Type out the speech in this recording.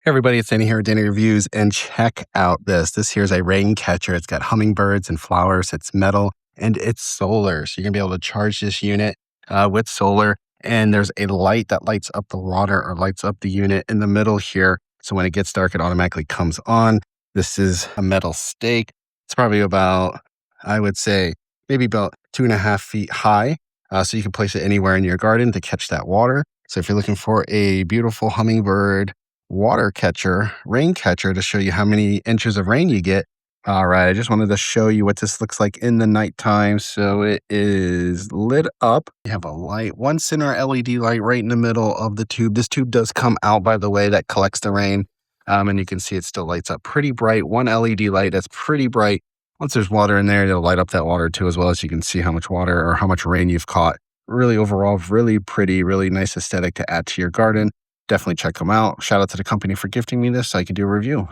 Everybody, it's Danny here with Danny Reviews, and check out this. This here's a rain catcher. It's got hummingbirds and flowers. It's metal and it's solar. So you're gonna be able to charge this unit with solar. And there's a light that lights up the water or lights up the unit in the middle here. So when it gets dark, it automatically comes on. This is a metal stake. It's probably about, I would say, maybe about 2.5 feet high. So you can place it anywhere in your garden to catch that water. So if you're looking for a beautiful hummingbird water catcher, rain catcher to show you how many inches of rain you get. All right, I just wanted to show you what this looks like in the nighttime. So it is lit up. You have a light, one center LED light right in the middle of the tube. This tube does come out, by the way, that collects the rain. And you can see it still lights up pretty bright. One LED light that's pretty bright. Once there's water in there, it'll light up that water too, as well as you can see how much water or how much rain you've caught. Really overall, really pretty, really nice aesthetic to add to your garden. Definitely check them out. Shout out to the company for gifting me this so I could do a review.